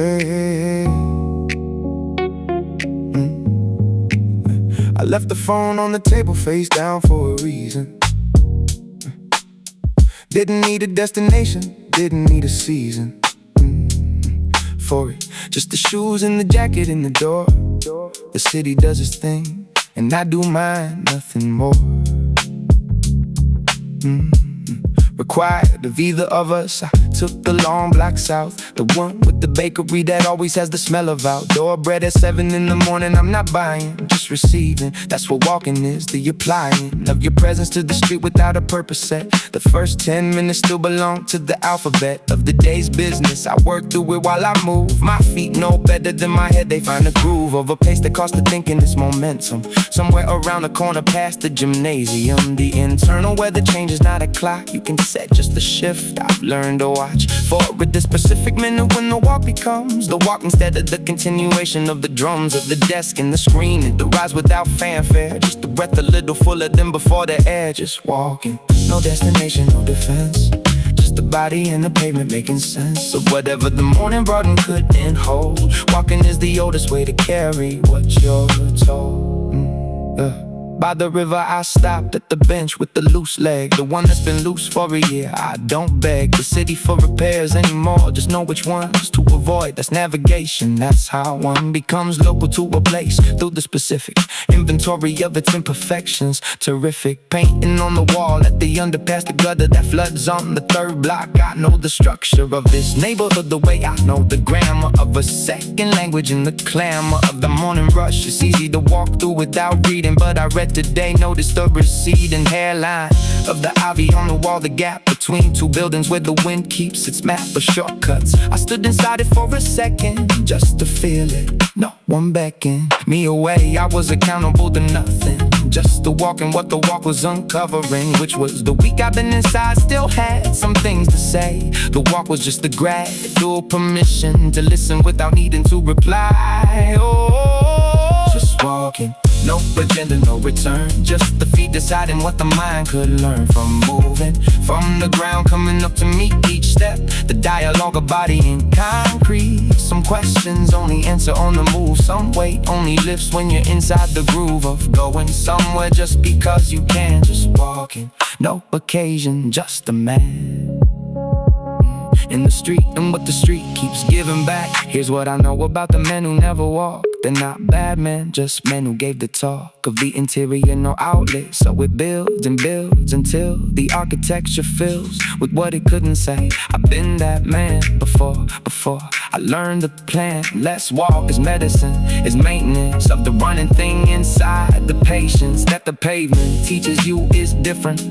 way. I left the phone on the table face down for a reason. Didn't need a destination, didn't need a season for it. Just the shoes and the jacket in the door. The city does its thing, and I do mine, nothing more. Required of either of us, I took the long block south, the one with the bakery that always has the smell of outdoor bread at 7 in the morning. I'm not buying, just receiving. That's what walking is, the applying of your presence to the street without a purpose set. The first 10 minutes still belong to the alphabet of the day's business. I work through it while I move. My feet know better than my head, they find a groove of a pace that costs the thinking it's momentum. Somewhere around the corner past the gymnasium, the internal weather changes, not a clock you can set, just the shift. I've learned to watch for it, the specific minute when the walk becomes the walk instead of the continuation of the drums of the desk and the screen. And the rise without fanfare, just the breath a little fuller than before the air. Just walking, no destination, no defense, just the body and the pavement making sense of whatever the morning brought and couldn't hold. Walking is the oldest way to carry what you're told. By the river I stopped at the bench with the loose leg, the one that's been loose for a year. I don't beg the city for repairs anymore, just know which ones to avoid. That's navigation, that's how one becomes local to a place, through the specific inventory of its imperfections. Terrific painting on the wall at the underpass, the gutter that floods on the third block. I know the structure of this neighborhood the way I know the grammar of a second language in the clamor of the morning rush. It's easy to walk through without reading, but I read today, noticed the receding hairline of the ivy on the wall, the gap between two buildings where the wind keeps its map of shortcuts. I stood inside it for a second, just to feel it. No one beckoned me away, I was accountable to nothing, just to walk in what the walk was uncovering, which was the week I've been inside. Still had some things to say. The walk was just the gradual permission to listen without needing to reply. Oh, just walking, no agenda, no return, just the feet deciding what the mind could learn from moving from the ground, coming up to meet each step. The dialogue of body and concrete. Some questions only answer on the move. Some weight only lifts when you're inside the groove of going somewhere just because you can. Just walking, no occasion, just a man in the street and what the street keeps giving back. Here's what I know about the men who never walk. They're not bad men, just men who gave the talk of the interior, no outlet. So it builds and builds until the architecture fills with what it couldn't say. I've been that man before I learned the plan. Less walk is medicine, is maintenance of the running thing inside. The patience that the pavement teaches you is different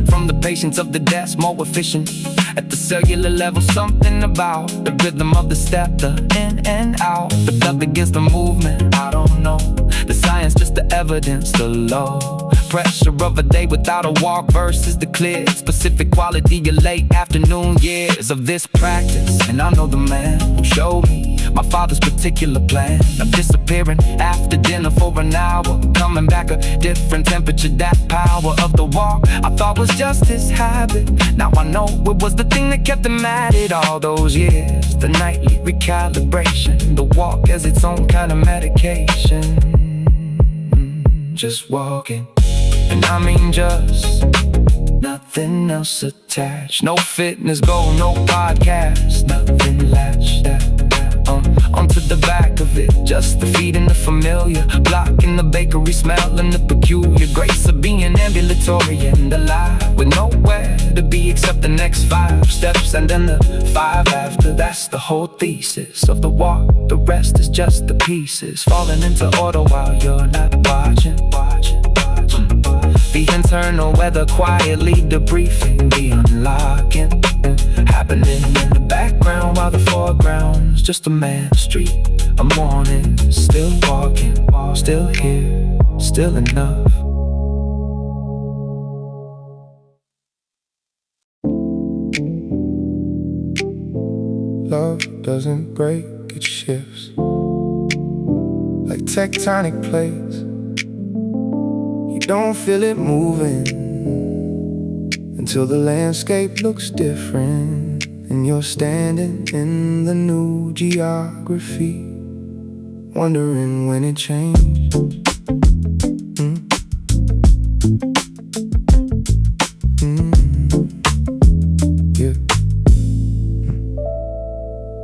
from the patience of the desk, more efficient at the cellular level. Something about the rhythm of the step, the in and out, the thud against the movement. I don't know the science, just the evidence. The low pressure of a day without a walk versus the clear specific quality of late afternoon years of this practice. And I know the man who showed me my father's particular plan of disappearing after dinner for an hour, coming back a different temperature. That power of the walk I thought was just his habit, now I know it was the thing that kept him at it all those years. The nightly recalibration, the walk as its own kind of medication. Just walking, and I mean just nothing else attached. No fitness goal, no podcast, nothing latched onto the back of it. Just the feet in the familiar, blocking the bakery smell and the peculiar grace of being ambulatory and alive, with nowhere to be except the next 5 steps and then the 5 after. That's the whole thesis of the walk. The rest is just the pieces falling into order while you're not watching. The internal weather quietly debriefing, the unlocking happening in the background while the foreground's just a man, a street, a morning. Still walking, still here, still enough. Love doesn't break, it shifts like tectonic plates. You don't feel it moving until the landscape looks different and you're standing in the new geography, wondering when it changed. Yeah.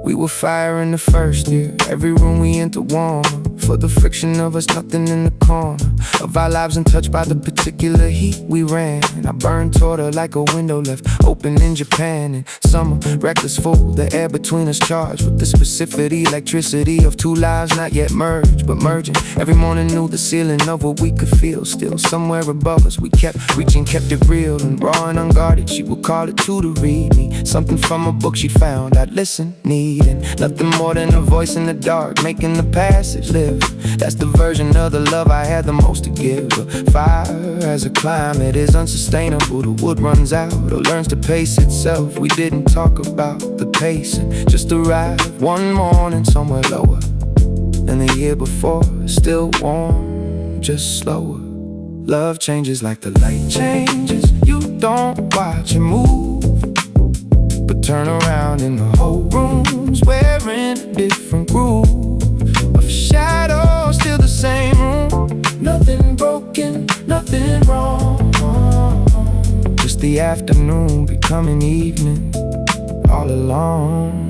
We were fire in the first year. Every room we entered warm. For the friction of us, nothing in the corner of our lives untouched by the particular heat we ran. I burned toward her like a window left open in Japan. In summer, reckless full, the air between us charged with the specific electricity of two lives not yet merged, but merging. Every morning knew the ceiling of what we could feel. Still somewhere above us, we kept reaching, kept it real and raw and unguarded. She would call it to read me something from a book she'd found I'd listen, needing nothing more than a voice in the dark, making the passage live. That's the version of the love I had the most to give. But fire as a climate is unsustainable. The wood runs out or learns to pace itself. We didn't talk about the pacing, just arrived one morning somewhere lower than the year before. Still warm, just slower. Love changes like the light changes. You don't watch it move, but turn around and the whole room's wearing a different groove of shadows, still the same room. Nothing broken, nothing wrong. Just the afternoon becoming evening all along.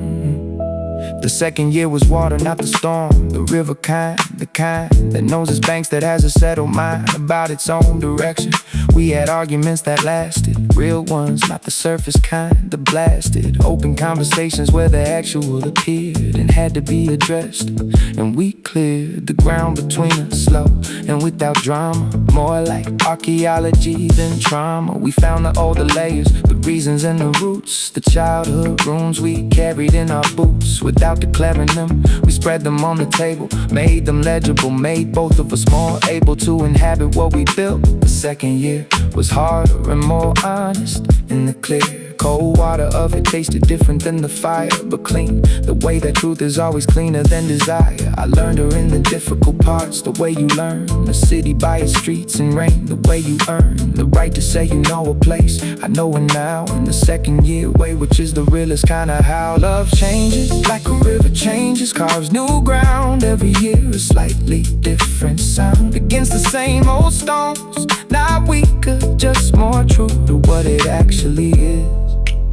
The second year was water, not the storm. The river kind, the kind that knows its banks, that has a settled mind about its own direction. We had arguments that lasted, real ones, not the surface kind, the blasted. Open conversations where the actual appeared and had to be addressed. And we cleared the ground between us slow and without drama. More like archaeology than trauma. We found the older layers, the reasons and the roots, the childhood wounds we carried in our boots. Without declaring them, we spread them on the table, made them legible, made both of us more able to inhabit what we built. The second year was harder and more honest in the clear. Cold water of it tasted different than the fire, but clean. The way that truth is always cleaner than desire. I learned her in the difficult parts, the way you learn the city by its streets and rain. The way you earn the right to say you know a place. I know it now in the second year way, which is the realest kind of how love changes. Like a river changes, carves new ground. Every year a slightly different sound against the same old stones. Not weaker, just more true to what it actually is,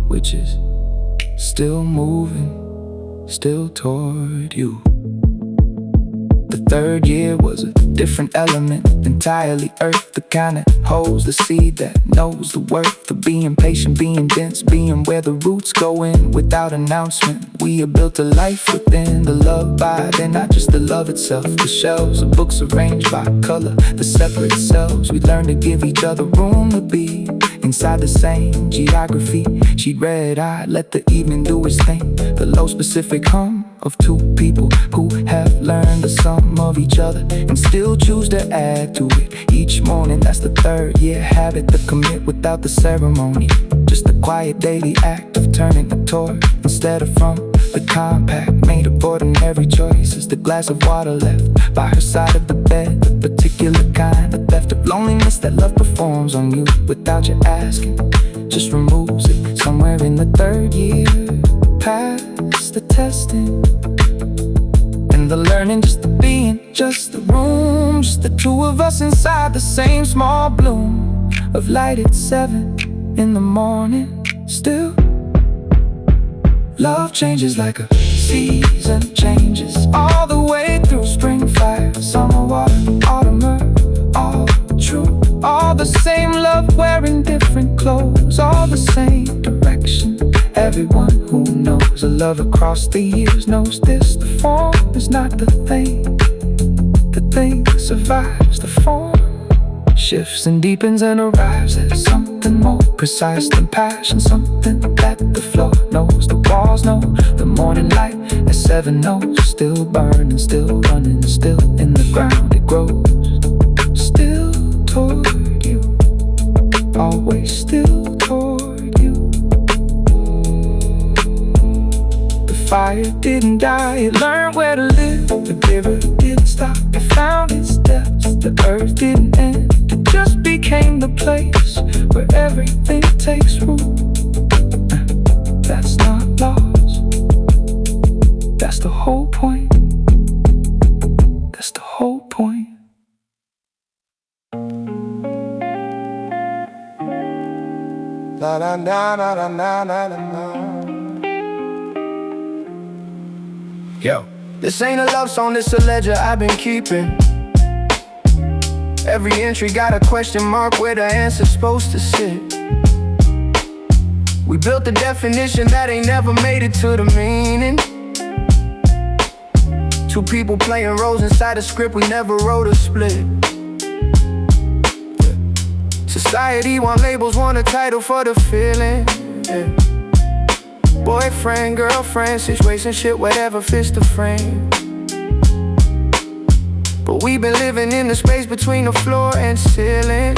which is still moving, still toward you. The third year was a different element, entirely earth, the kind that holds the seed, that knows the worth of being patient, being dense, being where the roots go in without announcement. We have built a life within the love by then, not just the love itself. The shelves of books arranged by color, the separate selves. We learned to give each other room to be inside the same geography. She'd read, I'd let the evening do its thing. The low specific hum of two people who have learned the sum of each other and still choose to add to it each morning. That's the third year habit, the commit without the ceremony. Just the quiet daily act of turning the toward instead of from. The compact made of ordinary choices. The glass of water left by her side of the bed, the particular kind of theft of loneliness that love performs on you without you asking, just removes it. Somewhere in the third year, past the testing and the learning, just the being, just the room, just the two of us inside the same small bloom of light at 7 in the morning. Still love changes like a season changes all the way through. Spring fire, summer water, autumn earth, all true. All the same love wearing different clothes, all the same direction. Everyone who knows a love across the years knows this. The form is not the thing. The thing survives the form, shifts and deepens and arrives at something more precise than passion. Something that the floor knows, the walls know. The morning light at 7 knows. Still burning, still running, still in the ground it grows. Still toward you, always still toward you. The fire didn't die, it learned where to live. The river didn't stop, it found its depths. The earth didn't end, it just became the place where everything takes root. That's not love. That's the whole point. That's the whole point. La da da da da da da da. Yo, this ain't a love song, this a ledger I've been keeping. Every entry got a question mark where the answer's supposed to sit. We built a definition that ain't never made it to the meaning. Two people playing roles inside a script we never wrote or split. Society want labels, want a title for the feeling. Boyfriend, girlfriend, situation, shit, whatever fits the frame. But we been living in the space between the floor and ceiling,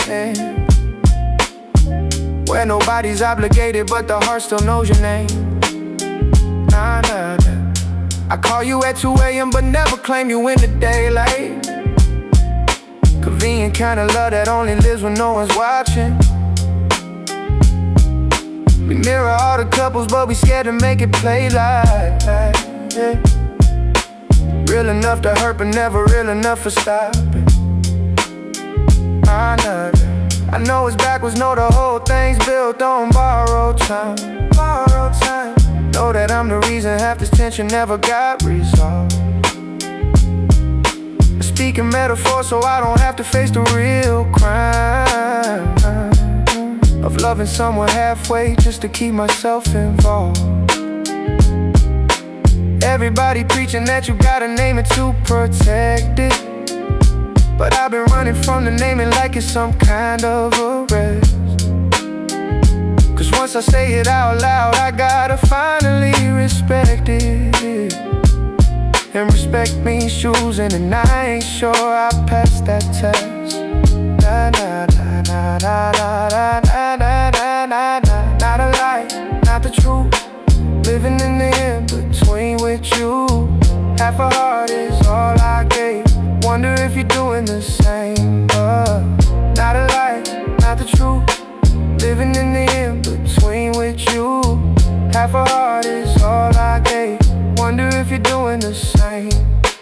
where nobody's obligated but the heart still knows your name. Nah, nah, nah. I call you at 2 a.m. but never claim you in the daylight. Convenient kind of love that only lives when no one's watching. We mirror all the couples but we scared to make it play like, yeah. Real enough to hurt but never real enough for stopping. I know it's backwards, know the whole thing's built on borrowed time. Borrowed time. Know that I'm the reason half this tension never got resolved. Speaking metaphor so I don't have to face the real crime of loving someone halfway just to keep myself involved. Everybody preaching that you gotta name it to protect it, but I've been running from the naming like it's some kind of arrest. Cause once I say it out loud, I gotta finally respect it. And respect means choosing, and I ain't sure I passed that test. Da, da, da, da, da, da, da, da, da, da, da. Not a lie, not the truth. Living in the in-between with you. Half a heart is all I gave. Wonder if you're doing the same. Not a lie, not the truth. Living in the in-between with you. Half a heart is all I gave. Wonder if you're doing the same.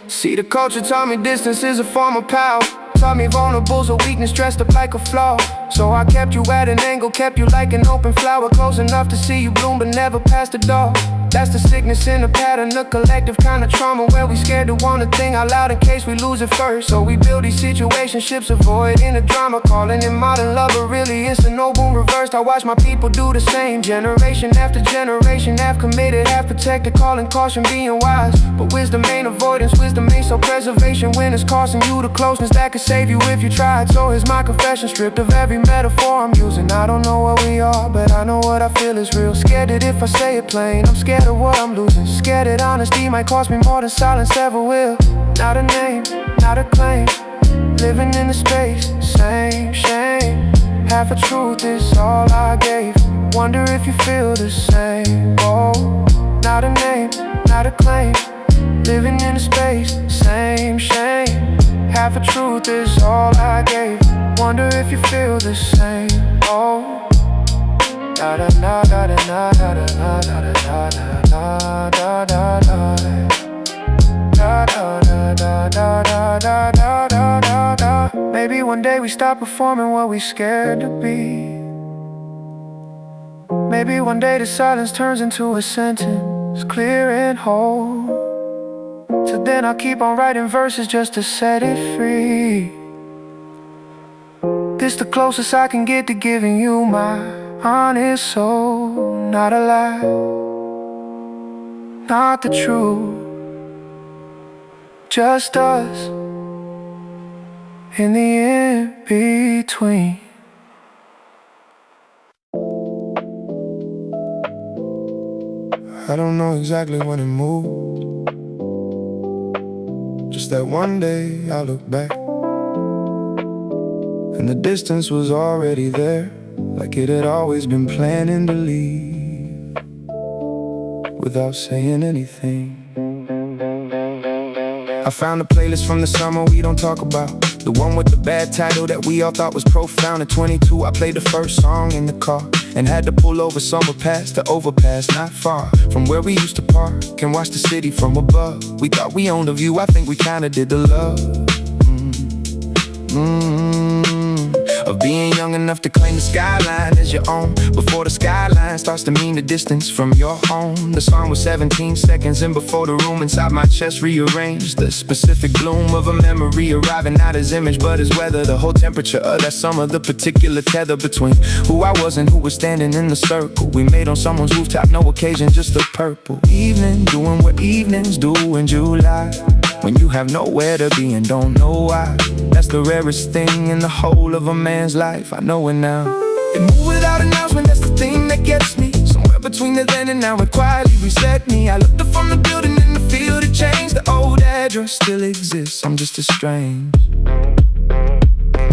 See, the culture taught me distance is a form of power. Taught me vulnerable's a weakness dressed up like a flaw. So I kept you at an angle, kept you like an open flower, close enough to see you bloom but never past the door. That's the sickness in the pattern, a collective kind of trauma where we scared to want a thing out loud in case we lose it first. So we build these situationships, avoiding the drama, calling it modern love, but really it's a noble reversed. I watch my people do the same, generation after generation, half committed, half protected, calling caution, being wise. But wisdom ain't avoidance, wisdom ain't self-preservation when it's costing you the closeness that could save you if you tried. So here's my confession, stripped of every metaphor I'm using. I don't know what we are, but I know what I feel is real. Scared that if I say it plain, I'm scared of what I'm losing. Scared that honesty might cost me more than silence ever will. Not a name, not a claim. Living in the space, same shame. Half a truth is all I gave. Wonder if you feel the same. Oh, not a name, not a claim. Living in the space, same shame. Half a truth is all I gave. Wonder if you feel the same. Oh, da da da da da da da da da da da da da da. Da da da da da da da da da da. Maybe one day we stop performing what we scared to be. Maybe one day the silence turns into a sentence, clear and whole. Till then I'll keep on writing verses just to set it free. This the closest I can get to giving you my honest soul. Not a lie, not the truth. Just us in the in-between. I don't know exactly when it moved. Just that one day I look back and the distance was already there, like it had always been planning to leave without saying anything. I found a playlist from the summer we don't talk about, the one with the bad title that we all thought was profound. At 22 I played the first song in the car, and had to pull over somewhere past the overpass, not far from where we used to park and watch the city from above. We thought we owned a view, I think we kinda did the love of being young enough to claim the skyline as your own, before the skyline starts to mean the distance from your home. The song was 17 seconds in before the room inside my chest rearranged. The specific bloom of a memory arriving not as image but as weather. The whole temperature of that summer, the particular tether between who I was and who was standing in the circle we made on someone's rooftop. No occasion, just a purple evening, doing what evenings do in July, when you have nowhere to be and don't know why. That's the rarest thing in the whole of a man's life, I know it now. It moved without announcement, that's the thing that gets me. Somewhere between the then and now, it quietly reset me. I looked up from the building in the field, it changed. The old address still exists, I'm just as strange.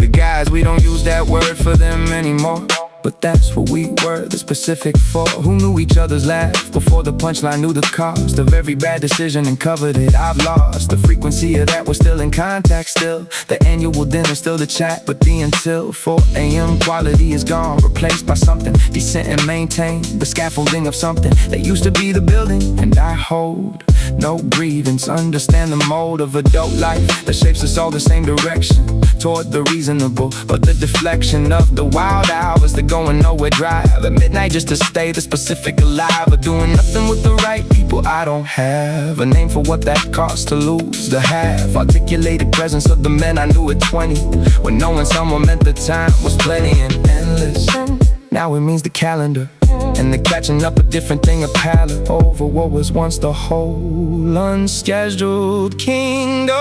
The guys, we don't use that word for them anymore, but that's what we were, the specific for. Who knew each other's laugh before the punchline knew the cost of every bad decision and covered it? I've lost the frequency of that, we're still in contact still. The annual dinner, still the chat, but the until 4 a.m. quality is gone, replaced by something decent and maintained. The scaffolding of something that used to be the building. And I hold no grievance, understand the mold of adult life that shapes us all the same direction, toward the reasonable, but the deflection of the wild hours that going nowhere, drive at midnight just to stay the specific alive, or doing nothing with the right people. I don't have a name for what that costs to lose the half articulated presence of the men I knew at 20, when knowing someone meant the time was plenty and endless. Now it means the calendar and the catching up, a different thing, a palette over what was once the whole unscheduled kingdom.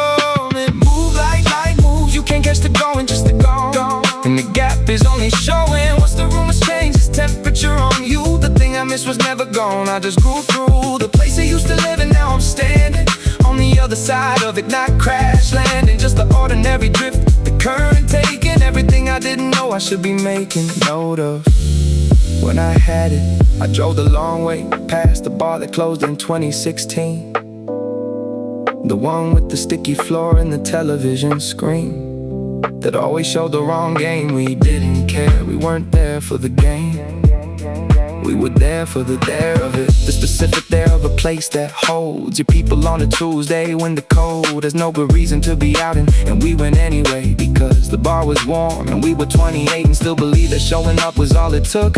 It moves like light moves, you can't catch the going, just the gone. And the gap is only showing what's the rumors change, its temperature on you. The thing I missed was never gone, I just grew through the place I used to live, and now I'm standing on the other side of it, not crash landing, just the ordinary drift, the current taking everything I didn't know I should be making note of. When I had it, I drove the long way past the bar that closed in 2016, the one with the sticky floor and the television screen that always showed the wrong game. We didn't care, we weren't there for the game, we were there for the there of it. The specific there of a place that holds your people on a Tuesday when the cold has no good reason to be out, and we went anyway because the bar was warm and we were 28 and still believe that showing up was all it took.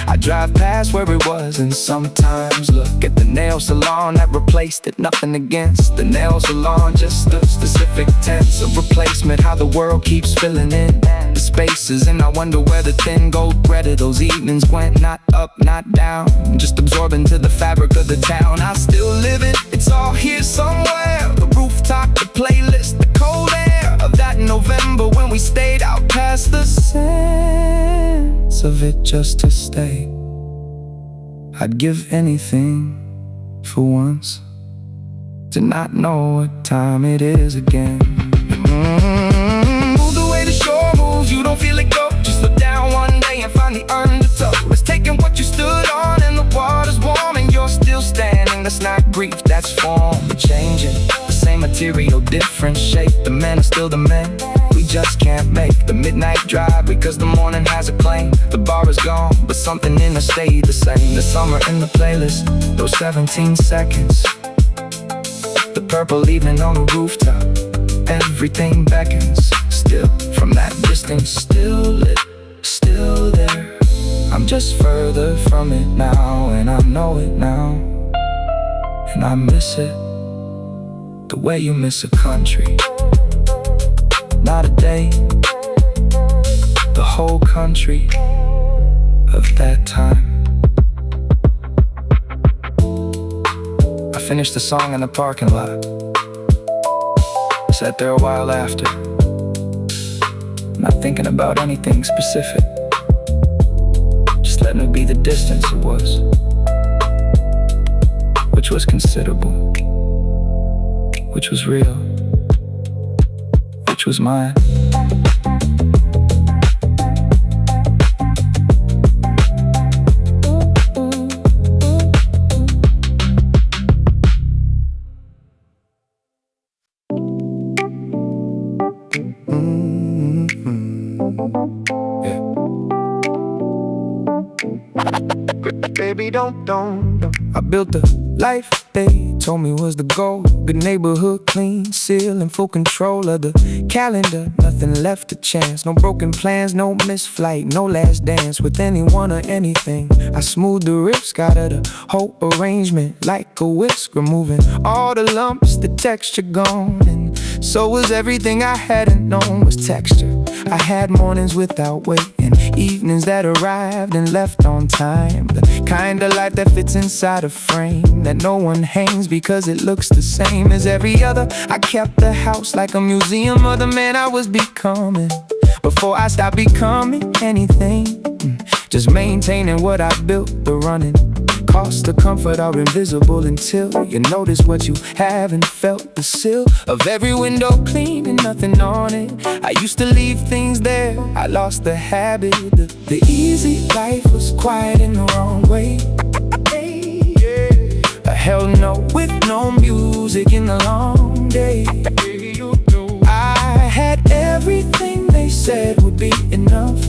I drive past where it was and sometimes look at the nail salon that replaced it. Nothing against the nail salon, just the specific tense of replacement. How the world keeps filling in the spaces, and I wonder where the thin gold thread of those evenings went. Not up, not down, just absorbing to the fabric of the town. I still live it, it's all here somewhere. The rooftop, the playlist, the cold air of that November when we stayed out past the sense of it just to stay. I'd give anything for once to not know what time it is again. Move the way the shore moves, you don't feel it go. Just look down one day and find the undertow. It's taking what you stood on and the water's warm and you're still standing. That's not grief, that's form changing. The same material, different shape. The men are still the men, we just can't make the midnight drive because the morning has a claim. The bar is gone, but something in us stayed the same. The summer in the playlist, those 17 seconds, the purple evening on the rooftop, everything beckons. Still from that distance, still lit, still there. I'm just further from it now, and I know it now, and I miss it the way you miss a country. Not a day, the whole country of that time. I finished the song in the parking lot, sat there a while after, not thinking about anything specific, just letting it be the distance it was, which was considerable, which was real, which was mine. I built a life they told me was the goal. Good neighborhood, clean seal, in full control of the calendar. Nothing left to chance, no broken plans, no missed flight, no last dance with anyone or anything. I smoothed the risk out of the whole arrangement like a whisk, removing all the lumps, the texture gone. And so was everything I hadn't known was texture. I had mornings without weight and evenings that arrived and left on time. The kind of life that fits inside a frame that no one hangs because it looks the same as every other. I kept the house like a museum of the man I was becoming before I stopped becoming anything. Just maintaining what I built, the running costs, the comfort are invisible until you notice what you haven't felt. The sill of every window clean and nothing on it. I used to leave things there, I lost the habit. The easy life was quiet in the wrong way. Hell no, with no music in the long day. I had everything they said would be enough.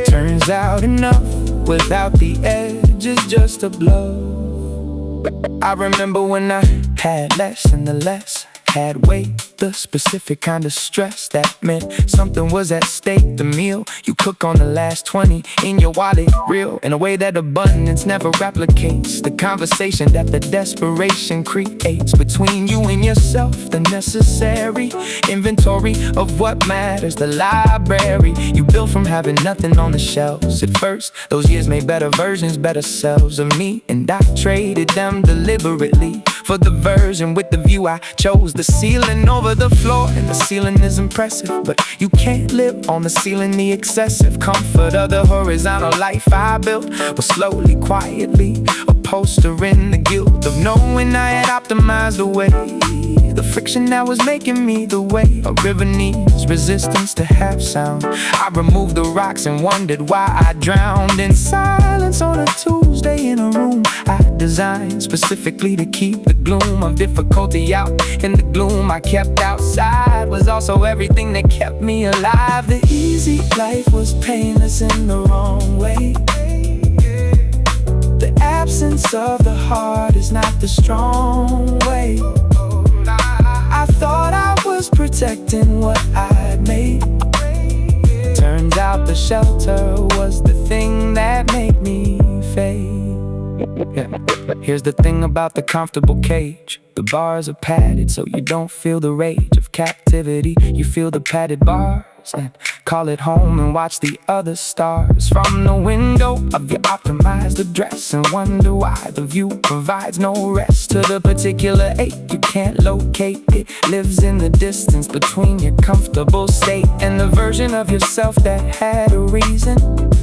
Turns out enough without the edge is just a blow. I remember when I had less and the less had weight, the specific kind of stress that meant something was at stake. The meal you cook on the last 20 in your wallet, real in a way that abundance never replicates. The conversation that the desperation creates between you and yourself, the necessary inventory of what matters, the library you built from having nothing on the shelves. At first, those years made better versions, better selves of me, and I traded them deliberately for the version with the view I chose. The ceiling over the floor, and the ceiling is impressive, but you can't live on the ceiling. The excessive comfort of the horizontal life I built was slowly, quietly a poster in the guilt of knowing I had optimized the way. The friction that was making me the way a river needs resistance to have sound. I removed the rocks and wondered why I drowned in silence on a Tuesday in a room I designed specifically to keep the gloom of difficulty out. In the gloom I kept outside was also everything that kept me alive. The easy life was painless in the wrong way. The absence of the heart is not the strong way. I thought I was protecting what I'd made. Turns out the shelter was the thing that made me fade. Here's the thing about the comfortable cage. The bars are padded so you don't feel the rage of captivity. You feel the padded bars and call it home and watch the other stars from the window of your optimized address and wonder why the view provides no rest to the particular ache you can't locate. It lives in the distance between your comfortable state and the version of yourself that had a reason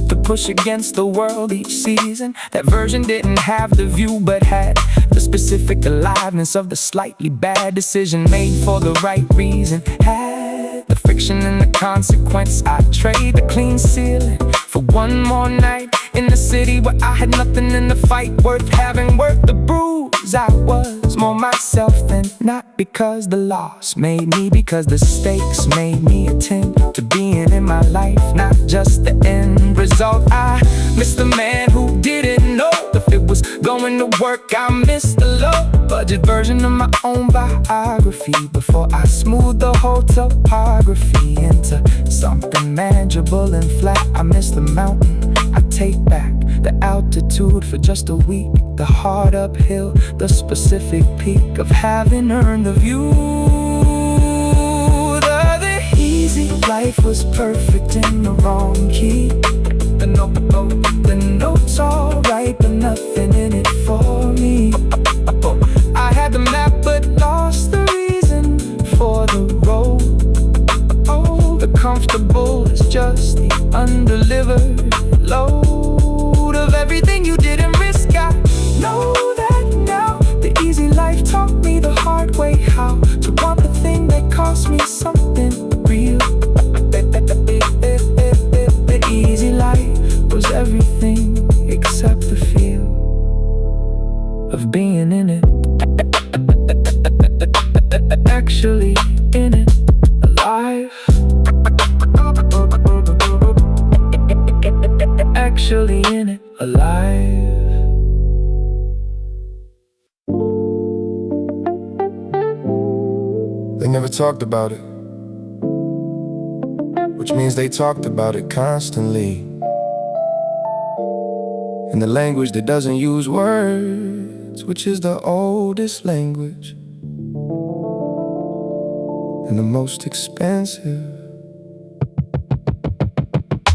to push against the world each season. That version didn't have the view but had the specific aliveness of the slightly bad decision made for the right reason. Had the friction and the consequence. I trade the clean ceiling for one more night in the city where I had nothing in the fight worth having, worth the bruise. I was more myself than not because the loss made me, because the stakes made me attend to being in my life, not just the end result. I missed the man who didn't know if it was going to work. I missed the low budget version of my own biography before I smoothed the whole topography into something manageable and flat. I missed the mountain, I take back the altitude for just a week. The hard uphill, the specific peak of having earned the view. The easy life was perfect in the wrong key. The notes all right, but nothing in it for me. I had the map but lost the reason for the road. Oh, the comfortable is just the undelivered load of everything you didn't risk. I know that now. The easy life taught me the hard way how to want the thing that cost me something real. The easy life was everything except the feel of being in it. They never talked about it, which means they talked about it constantly, in the language that doesn't use words, which is the oldest language and the most expensive.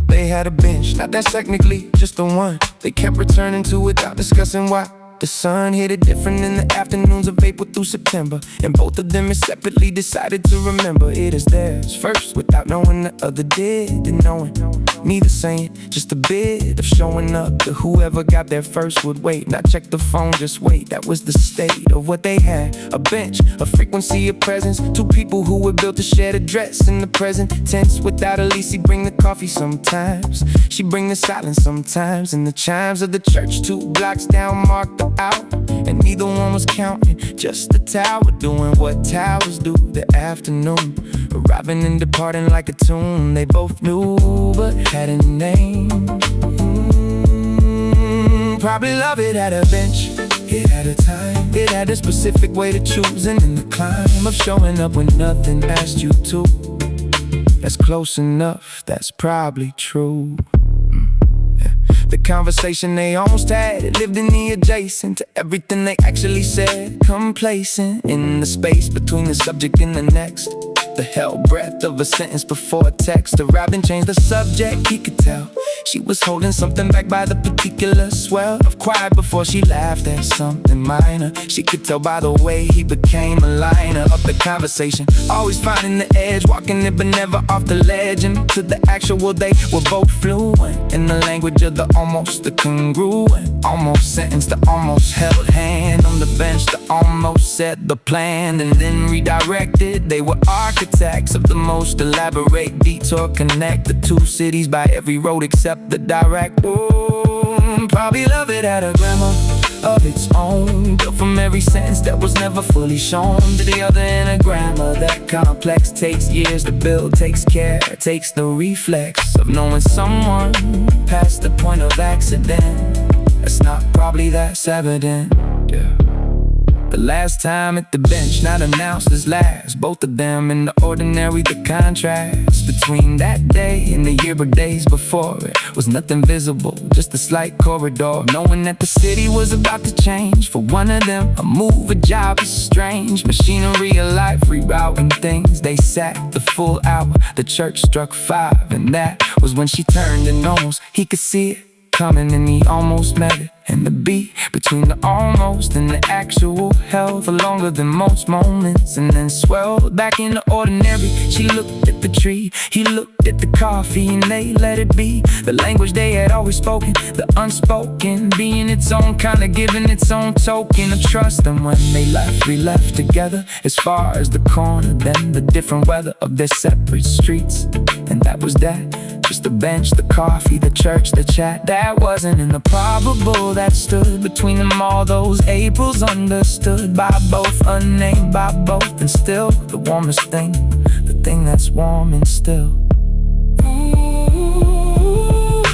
They had a bench, not that technically, just the one they kept returning to without discussing why. The sun hit it different in the afternoons of April through September, and both of them separately decided to remember it as theirs first, without knowing the other did, and knowing neither saying just a bit of showing up to whoever got there first would wait, not check the phone, just wait. That was the state of what they had. A bench, a frequency of presence, two people who were built to share the dress in the present tense. Without Elise, he'd bring the coffee sometimes, she'd bring the silence sometimes, and the chimes of the church 2 blocks down marked the out, and neither one was counting, just the tower doing what towers do. The afternoon, arriving and departing like a tune they both knew, but had a name. Probably love it at a bench, it had a time, it had a specific way to choose, and in the climb of showing up when nothing asked you to. That's close enough, that's probably true. The conversation they almost had, it lived in the adjacent to everything they actually said. Complacent in the space between the subject and the next, the held breath of a sentence before a text arrived and changed the subject. He could tell she was holding something back by the particular swell of quiet before she laughed at something minor. She could tell by the way he became a liner of the conversation, always finding the edge, walking it but never off the ledge. And to the actual, they were both fluent in the language of the almost, the congruent almost sentence, the almost held hand on the bench, the almost set the plan and then redirected. They were architects of the most elaborate detour, connect the two cities by every road except the direct. Probably love it had a grammar of its own, built from every sentence that was never fully shown to the other in a grammar that complex. Takes years to build, takes care, takes the reflex of knowing someone past the point of accident. That's not probably, that's evident. Yeah. The last time at the bench, not announced as last, both of them in the ordinary. The contrast between that day and the year or days before it was nothing visible, just a slight corridor, knowing that the city was about to change. For one of them, a move, a job is strange, machinery of life rerouting things. They sat the full hour, the church struck 5, and that was when she turned and almost, he could see it coming, and he almost met it. And the beat between the almost and the actual held for longer than most moments, and then swelled back into ordinary. She looked at the tree, he looked at the coffee, and they let it be the language they had always spoken, the unspoken, being its own kind of giving its own token of trust. And when they left, we left together, as far as the corner, then the different weather of their separate streets. And that was that, just the bench, the coffee, the church, the chat. That wasn't in the probable that stood between them all those Aprils, understood by both, unnamed by both. And still the warmest thing, the thing that's warm and still.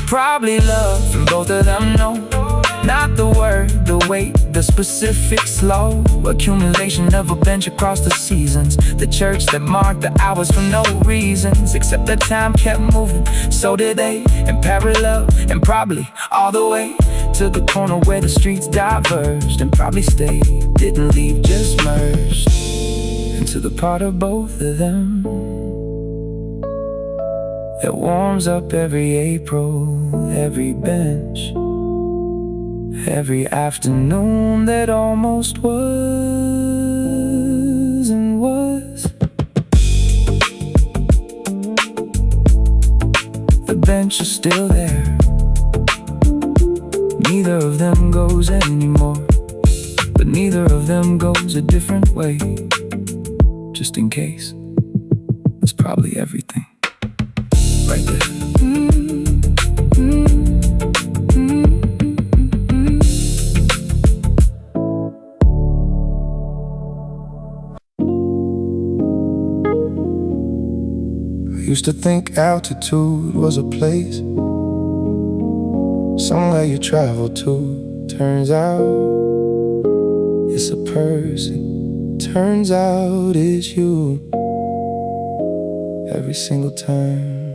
Probably love from both of them, no, not the word, the weight, the specific slow accumulation of a bench across the seasons. The church that marked the hours for no reasons, except that time kept moving, so did they, in parallel, and probably all the way to the corner where the streets diverged, and probably stayed, didn't leave, just merged into the part of both of them that warms up every April, every bench, every afternoon that almost was and was. The bench is still there, neither of them goes anymore, but neither of them goes a different way. Just in case, that's probably everything right there. Used to think altitude was a place, somewhere you travel to. Turns out it's a person turns out it's you. Every single time,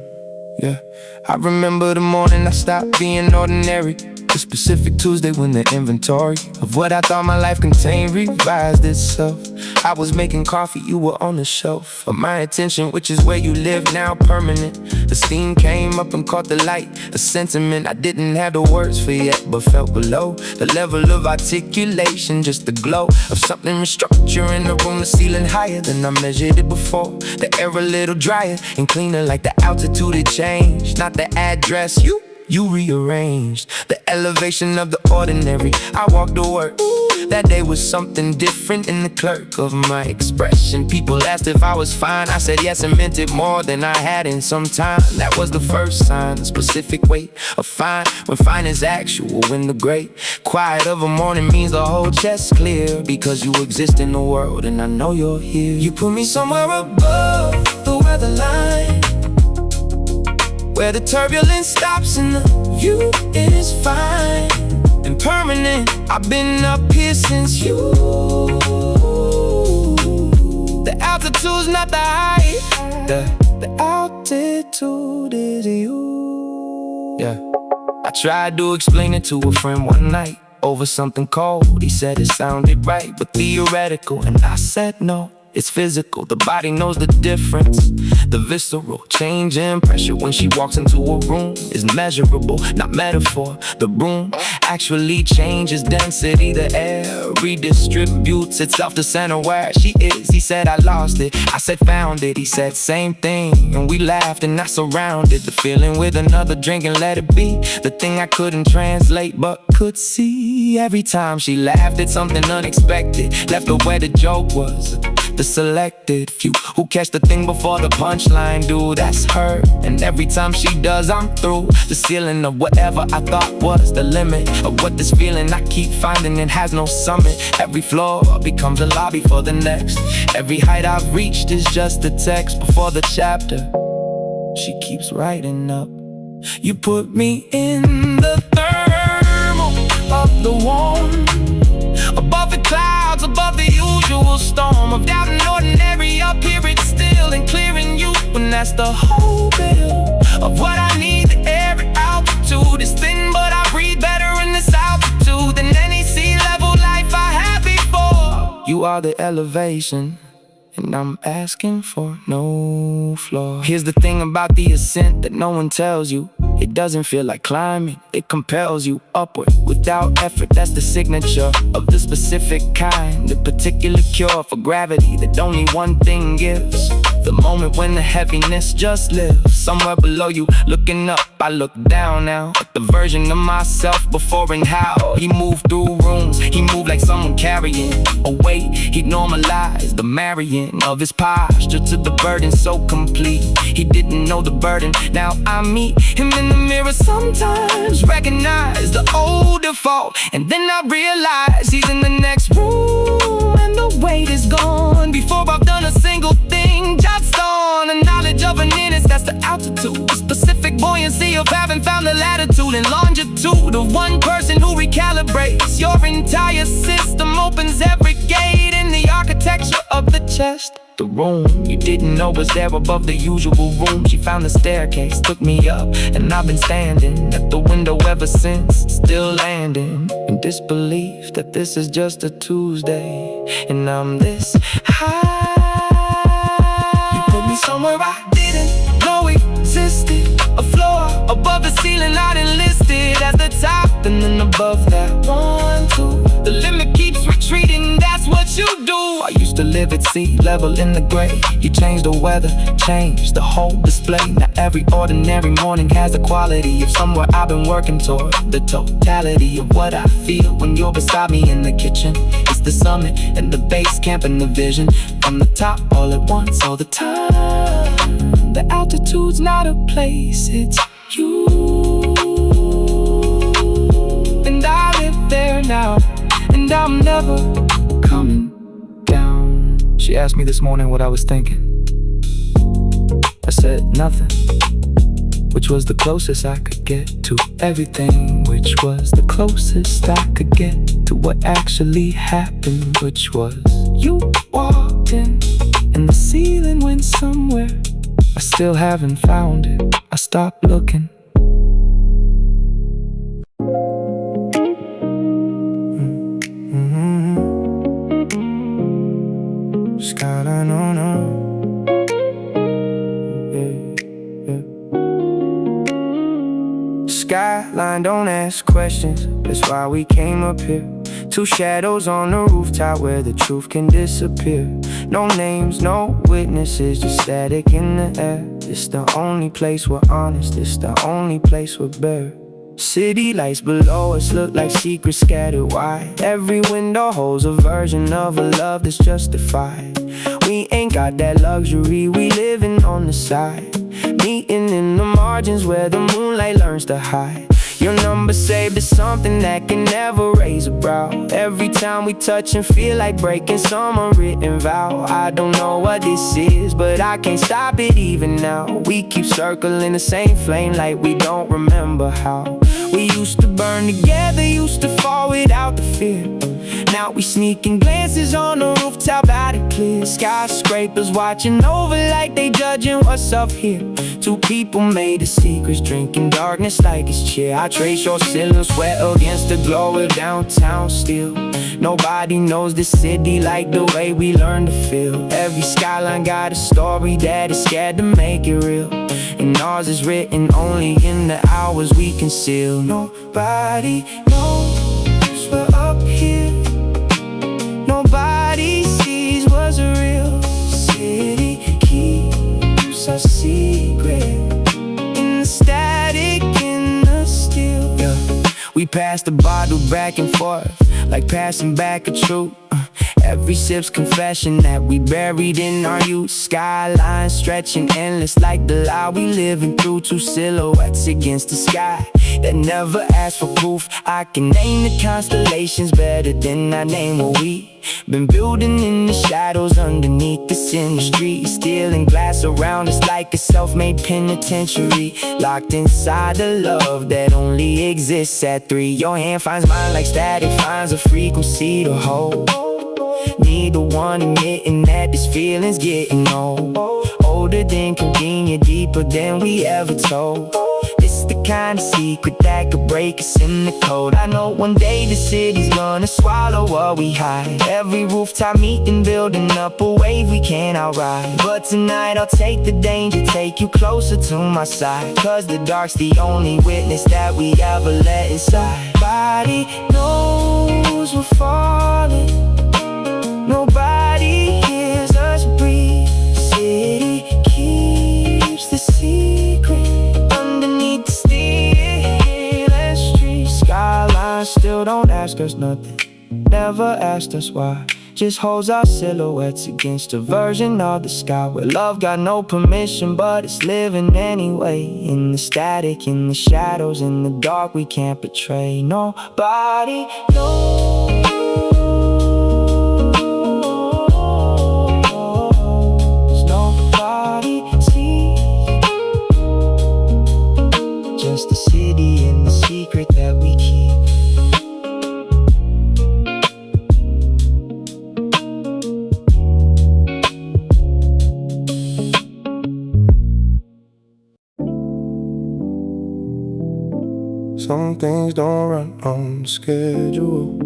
yeah. I remember the morning I stopped being ordinary. The specific Tuesday when the inventory of what I thought my life contained revised itself. I was making coffee, you were on the shelf of my attention, which is where you live now, permanent. The steam came up and caught the light, a sentiment I didn't have the words for yet, but felt below the level of articulation, just the glow of something restructuring the room, the ceiling higher than I measured it before. The air a little drier and cleaner, like the altitude had changed, not the address. You rearranged the elevation of the ordinary. I walked to work. That day was something different in the clerk of my expression. People asked if I was fine. I said yes and meant it more than I had in some time. That was the first sign, the specific weight of fine. When fine is actual, when the great quiet of a morning means the whole chest's clear. Because you exist in the world and I know you're here. You put me somewhere above the weather line, where the turbulence stops and the view is fine and permanent. I've been up here since you. The altitude's not the height, the altitude is you. Yeah. I tried to explain it to a friend one night over something cold. He said it sounded right, but theoretical, and I said no. It's physical, the body knows the difference. The visceral change in pressure when she walks into a room is measurable, not metaphor. The room actually changes density. The air redistributes itself to center where she is. He said I lost it, I said found it. He said same thing, and we laughed and I surrounded the feeling with another drink and let it be. The thing I couldn't translate but could see. Every time she laughed at something unexpected, left her where the joke was. The selected few who catch the thing before the punchline do, that's her. And every time she does, I'm through. The ceiling of whatever I thought was the limit of what this feeling I keep finding, it has no summit. Every floor becomes a lobby for the next. Every height I've reached is just a text before the chapter she keeps writing up. You put me in the thermal of the warm, above the clouds, above the usual storm of doubt and ordinary. Up here it's still and clear in you, and that's the whole bill of what I need. The air at altitude is thin, but I breathe better in this altitude than any sea level life I had before. You are the elevation, and I'm asking for no flaw. Here's the thing about the ascent that no one tells you. It doesn't feel like climbing, it compels you upward without effort. That's the signature of the specific kind, the particular cure for gravity that only one thing gives. The moment when the heaviness just lives somewhere below you. Looking up, I look down now at the version of myself before and how he moved through rooms. He moved like someone carrying a weight. He'd normalize the marrying of his posture to the burden so complete. He didn't know the burden. Now I meet him in the mirror sometimes, recognize the old default, and then I realize he's in the next room and the weight is gone. Before I've done a single thing, just on a knowledge of an innocence. That's the altitude, the specific buoyancy of having found the latitude and longitude of one person who recalibrates your entire system. Opens every gate in the architecture of the chest. The room you didn't know was there above the usual room. She found the staircase, took me up, and I've been standing at the window ever since, still landing in disbelief that this is just a Tuesday and I'm this high. You put me somewhere I didn't know existed, a floor above the ceiling I'd enlisted as the top, and then above that one, two. The limit keeps retreating, that's what you do. I used to live at sea level in the gray. You changed the weather, changed the whole display. Now every ordinary morning has the quality of somewhere I've been working toward. The totality of what I feel when you're beside me in the kitchen. It's the summit and the base camp and the vision from the top all at once all the time. The altitude's not a place, it's you. And I live there now, and I'm never coming down. She asked me this morning what I was thinking. I said nothing, which was the closest I could get to everything, which was the closest I could get to what actually happened, which was you somewhere. I still haven't found it. I stopped looking. Skyline on up. Skyline, don't ask questions. That's why we came up here. Two shadows on the rooftop where the truth can disappear. No names, no witnesses, just static in the air. It's the only place we're honest, it's the only place we're bare. City lights below us look like secrets scattered wide. Every window holds a version of a love that's justified. We ain't got that luxury, we living on the side. Meeting in the margins where the moonlight learns to hide. Your number saved is something that can never raise a brow. Every time we touch and feel like breaking some unwritten vow. I don't know what this is, but I can't stop it even now. We keep circling the same flame like we don't remember how. We used to burn together, used to fall without the fear. Now we sneaking glances on the rooftop out of clear. Skyscrapers watching over like they judging what's up here. Two people made of secrets, drinking darkness like it's cheer. I trace your silhouette against the glow of downtown still. Nobody knows the city like the way we learn to feel. Every skyline got a story that is scared to make it real. And ours is written only in the hours we conceal. Nobody knows we're up here. Nobody sees what's a real city. Keeps our secret in the static, in the steel. Yeah. We pass the bottle back and forth like passing back a truth. Every sip's confession that we buried in our youth. Skyline stretching endless like the lie we living through. Two silhouettes against the sky that never asked for proof. I can name the constellations better than I name what we been building in the shadows underneath us in the street. Stealing glass around us like a self-made penitentiary. Locked inside the love that only exists at 3. Your hand finds mine like static finds a frequency to hold. Neither one admitting that this feeling's getting old. Older than convenient, deeper than we ever told. It's the kind of secret that could break us in the cold. I know one day the city's gonna swallow what we hide. Every rooftop meeting building up a wave we can't outride. But tonight I'll take the danger, take you closer to my side. Cause the dark's the only witness that we ever let inside. Nobody knows we're falling. Nobody hears us breathe. City keeps the secret underneath the steel and streets. Skyline still don't ask us nothing, never asked us why. Just holds our silhouettes against a version of the sky where love got no permission, but it's living anyway. In the static, in the shadows, in the dark we can't betray. Nobody knows. Just the city and the secret that we keep. Some things don't run on schedule,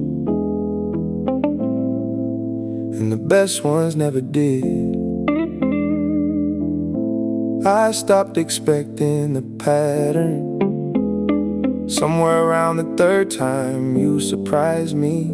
and the best ones never did. I stopped expecting the pattern. Somewhere around the 3rd time you surprised me,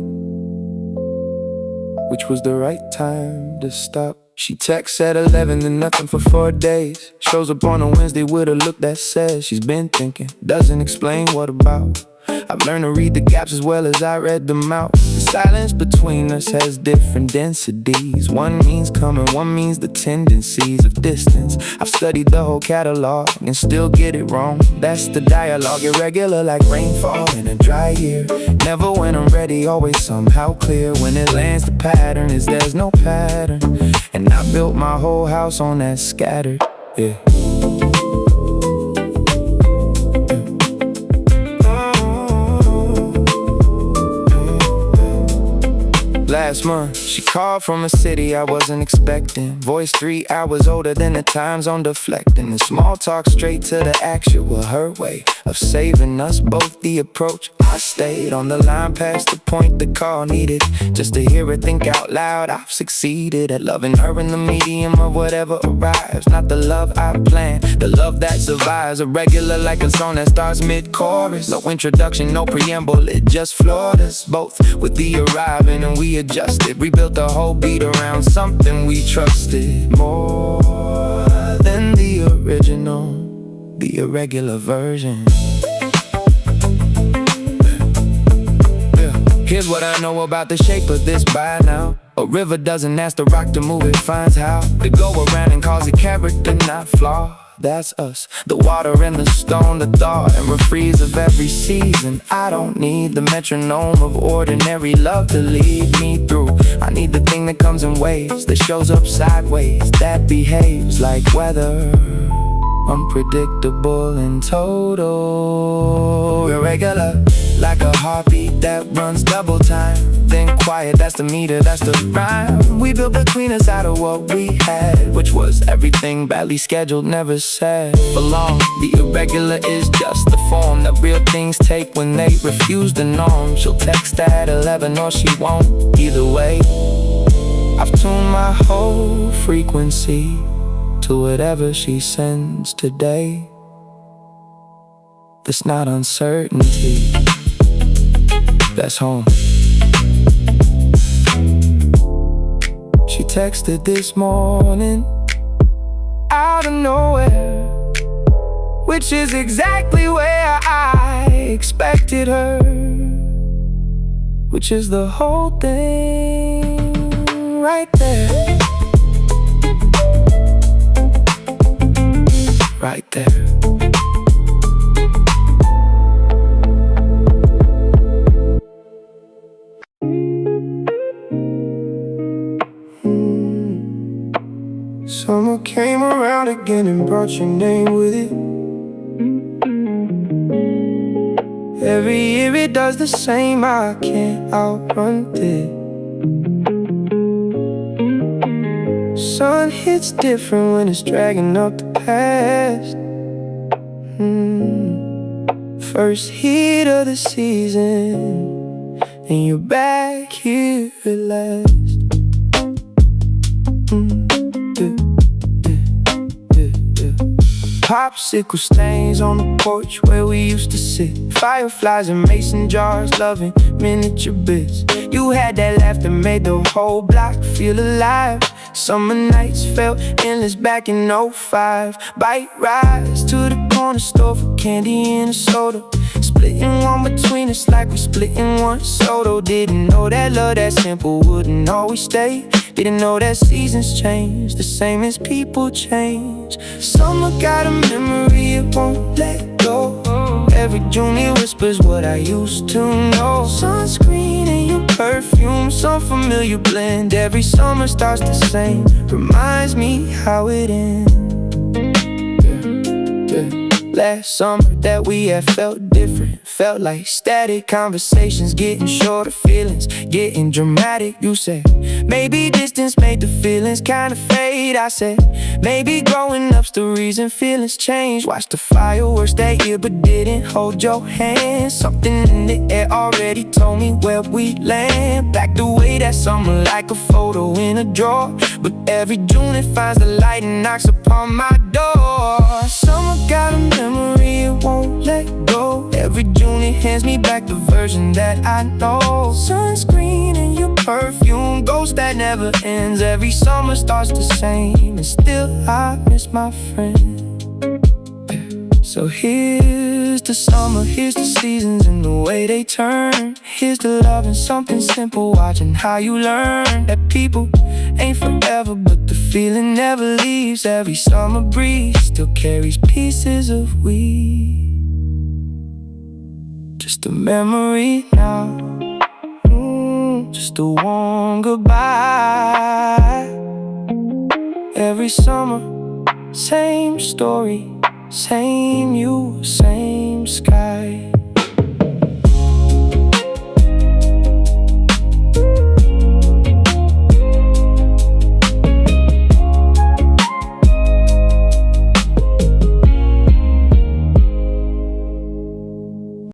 which was the right time to stop. She texts at 11 and nothing for 4 days. Shows up on a Wednesday with a look that says she's been thinking. Doesn't explain what about. I've learned to read the gaps as well as I read them out. The silence between us has different densities. One means coming, one means the tendencies of distance. I've studied the whole catalog and still get it wrong. That's the dialogue, irregular like rainfall in a dry year. Never when I'm ready, always somehow clear. When it lands, the pattern is there's no pattern. And I built my whole house on that scattered, yeah. Last month, she called from a city I wasn't expecting. Voice 3 hours older than the time zone deflecting. And small talk straight to the actual, her way of saving us both the approach. I stayed on the line past the point the call needed, just to hear her think out loud. I've succeeded at loving her in the medium of whatever arrives. Not the love I planned, the love that survives. A regular like a song that starts mid-chorus. No introduction, no preamble, it just floored us both with the arriving. And we adjusted, rebuilt the whole beat around something we trusted more than the original, the irregular version. Here's what I know about the shape of this by now. A river doesn't ask the rock to move, it finds how to go around and cause a character, not flaw. That's us, the water and the stone, the thought and refreeze of every season. I don't need the metronome of ordinary love to lead me through. I need the thing that comes in waves, that shows up sideways, that behaves like weather, unpredictable and total. Irregular, like a heartbeat that runs double time, then quiet, that's the meter, that's the rhyme. We built between us out of what we had, which was everything badly scheduled, never said for long. The irregular is just the form that real things take when they refuse the norm. She'll text at 11 or she won't, either way. I've tuned my whole frequency to whatever she sends today. That's not uncertainty, that's home. She texted this morning out of nowhere, which is exactly where I expected her, which is the whole thing right there. Right there. Summer came around again and brought your name with it. Every year it does the same, I can't outrun it. Sun hits different when it's dragging up the past. First heat of the season, and you're back here at last. Popsicle stains on the porch where we used to sit. Fireflies in mason jars, loving miniature bits. You had that laugh that made the whole block feel alive. Summer nights felt endless back in '05. Bike rides to the corner store for candy and a soda. Splitting one between us like we splitting one soda. Didn't know that love that simple wouldn't always stay. Didn't know that seasons change, the same as people change. Summer got a memory it won't let go. Every June it whispers what I used to know. Sunscreen and your perfume, some familiar blend. Every summer starts the same, reminds me how it ends. Last summer that we had felt different. Felt like static conversations, getting shorter, feelings getting dramatic. You said, maybe distance made the feelings kinda fade. I said, maybe growing up's the reason feelings change. Watched the fireworks that year but didn't hold your hand. Something in the air already told me where we land. Back the way that summer like a photo in a drawer. But every June it finds the light and knocks upon my door. Summer got a memory it won't let go. Every June it hands me back the version that I know. Sunscreen and your perfume, ghost that never ends. Every summer starts the same, and still I miss my friend. So here's the summer, here's the seasons and the way they turn. Here's the love and something simple, watching how you learn that people ain't forever, but the feeling never leaves. Every summer breeze still carries pieces of we. Just a memory now, just a warm goodbye. Every summer, same story, same you.